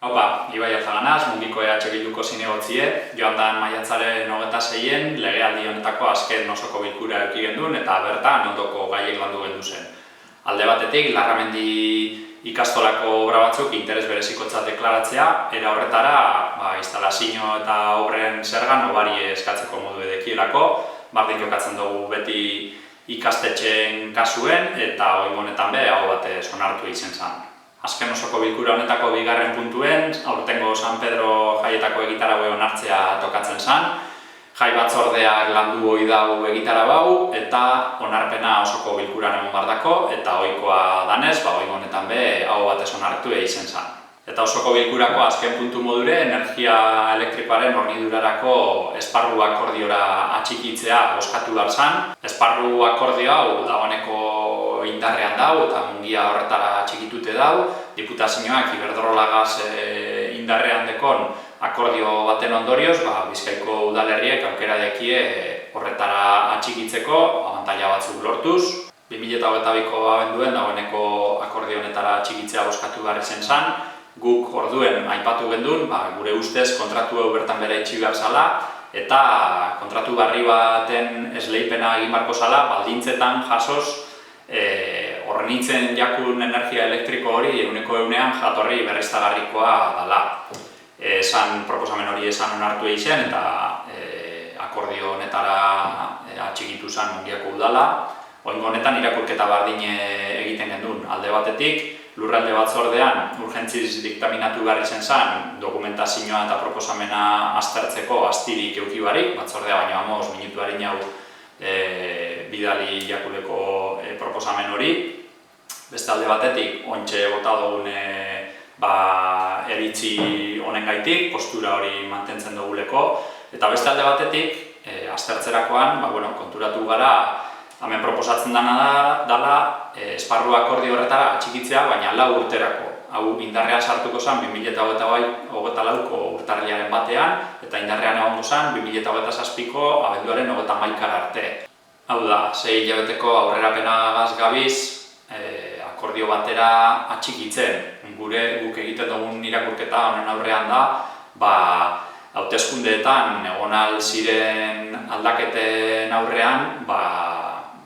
Haupa, Ibai Alzaganaz, Mungiko EH Bilduko zinegotzie, joan dan maiatzaren 26-en legealdi honetako azken osoko bilkura eduki gendun eta bertan ondoko gaiek landu gendu zen. Alde batetik, Larramendi ikastolako obra batzuk interes berezikotzat deklaratzea, era horretara instalazio eta obren zergan hobari eskatzeko modu edekielako, bardin jokatzen dugu beti ikastetxeen kasuen eta oraingo honetan be hau batez onartu izen zen. Azken osoko bilkura honetako bigarren puntuen, aurtengo San Pedro jaietako egitarau onartzea tokatzen zen. Jai batzordeak landu ohi dau egitarau eta onarpena osoko bilkuran egon bardako eta ohikoa danez, oraingo honetan be hau batez onartu izen zen. Eta osoko bilkurako azken puntu modure, energia elektrikoaren hornidurarako esparru akordiora atxikitzea bozkatu behar zen. Esparru akordio hau dagoeneko indarrean dau eta mungia horretara atxikitute dau. Diputazioak Iberdrola Gas indarrean dekon akordio baten ondorioz, Bizkaiko udalerriek aukera dekie horretara atxikitzeko abantaila batzuk lortuz. 2022ko abenduen dagoeneko akordio honetara atxikitzea bozkatu behar izen zen. Guk orduen aipatu gendun, gure ustez kontratu hau bertan bera itxi behar zala eta kontratu barri baten esleipena egin barko zala baldintzetan jasoz hornitzen jakun energia elektriko hori ehuneko ehunean jatorri berriztagarrikoa dela. Proposamen hori esan onartu eizen eta akordio honetara atxikitu zen Mungiako udala. Oraingo honetan irakurketa bardin egiten gendun. Alde batetik, lurralde batzordean urgentziz diktaminatu behar izen zen dokumentazioa eta proposamena aztertzeko astirik eduki barik, batzordea baino minutu harin hau bidali jakuleko proposamen hori. Beste alde batetik, ontxe bota dugun eritzi honen gaitik, postura hori mantentzen duguleko. Eta beste alde batetik, aztertzerakoan, konturatu gara, hemen proposatzen dela esparru akordio horretara atxikitzea, baina 4 urterako. Hau indarrean sartuko zen 2024ko urtarrilaren batean, eta indarrean egongo zen 2027ko abenduaren 31 arte. Hau da, 6 hilabeteko aurrerapenagaz gabiz akordio batera atxikitzen. Guk egiten dugun irakurketa honen aurrean da, hauteskundeetan egon ahal ziren aldaketen aurrean,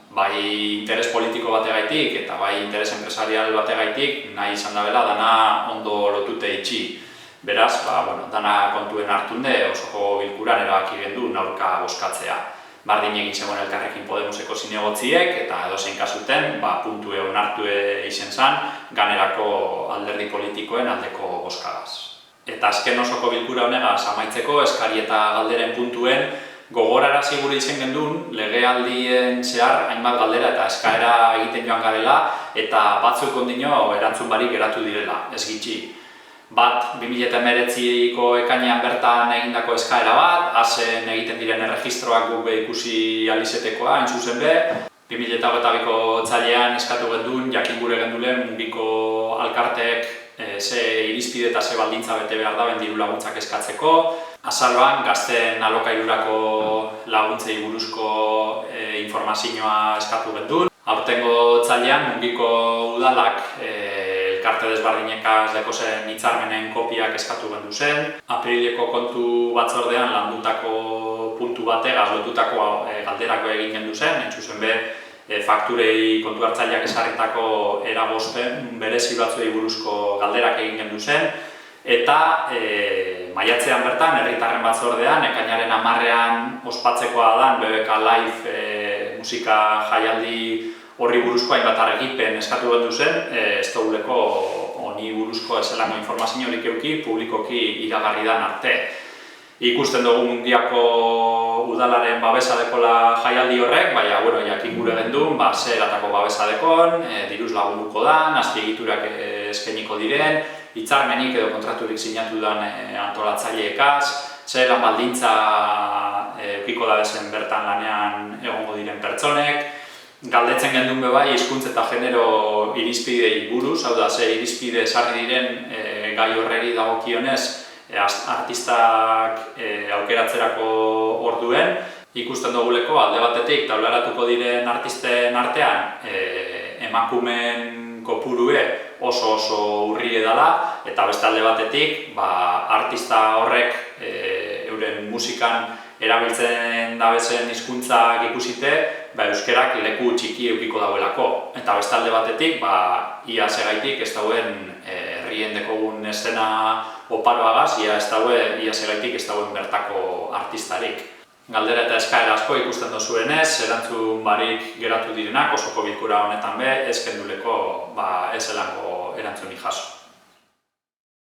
bai interes politiko bategaitik eta bai interes enpresarial bategaitik nahi izan dabela dana ondo lotute itxi. Beraz, dana kontuen hartunde osoko bilkuran erabaki gendu aurka bozkatzea. Bardin egin zegoen Elkarrekin Podemoseko zinegotziek eta edozein kasuten puntue onartu izen zen ganerako alderdi politikoen aldeko bozkagaz. Eta azken osoko bilkura honegaz amaitzeko eskari eta galderen puntuen gogorarazi gure izen gendun, legealdien zehar hainbat galdera eta eskaera egiten joan garela eta batzuk ondino erantzun barik geratu direla, ez gitxi. Bat, 2019ko ekainean bertan egindako eskaera bat, azen egiten diren erregistroak guk ikusi alizetekoa, hain zuzen be. 2022ko otsailean eskatu gendun, jakin gure gendulen Mungiko alkarteek ze irizpide eta ze baldintza bete behar da diru laguntzak eskatzeko. Azaroan, gazteen alokairurako laguntzei buruzko informazioa eskatu gendun. Aurtengo otsailean Mungiko udalak elkarte desbardinekaz dekozen hitzarmenen kopiak eskatu gendu zen. Aprileko kontu batzordean landutako puntu bategaz lotutako galderako egin gendu zen, entzuzen be, fakturei kontu hartzaileak esarritako eragozpen berezi batzuei buruzko galderak egin gendu zen. Eta maiatzean bertan, herritarren batzordean, ekainaren 10ean ospatzekoa dan BBK Live musika jaialdi horri buruzko hainbat argipen eskatu gendu zen, ez duguleko honi buruzko ezelango informaziorik eduki publikoki iragarri dan arte. Ikusten dugu Mungiako udalaren babesa dekola jaialdi horrek, baina jakin gure gendun, ze eratako babesa dekon, diruz lagunduko dan, azpiegiturak eskainiko diren, hitzarmenik edo kontraturik sinatu dan antolatzaileekaz, ze lan baldintza eukiko da dezen bertan lanean egongo diren pertsonek. Galdetzen gendun bai hizkuntz eta genero irizpidei buruz, hau da, ze irizpide sarri diren gai horreri dagokionez artistak aukeratzerako orduen. Ikusten duguleko alde batetik taularatuko diren artisten artean emakumeen kopurue oso urrie dela, eta beste alde batetik artista horrek euren musikan erabiltzen dabezen hizkuntzak ikusite, euskerak leku txiki edukiko dauelako. Eta beste alde batetik, ia segaitik ez dauen herrien dekogun eszena oparoagaz, ia segaitik ez dauen bertako artistarik. Galdera eta eskaera asko ikusten dozuenez, erantzun barik geratu direnak, osoko bilkura honetan ez kenduleko ezelango erantzunik jaso.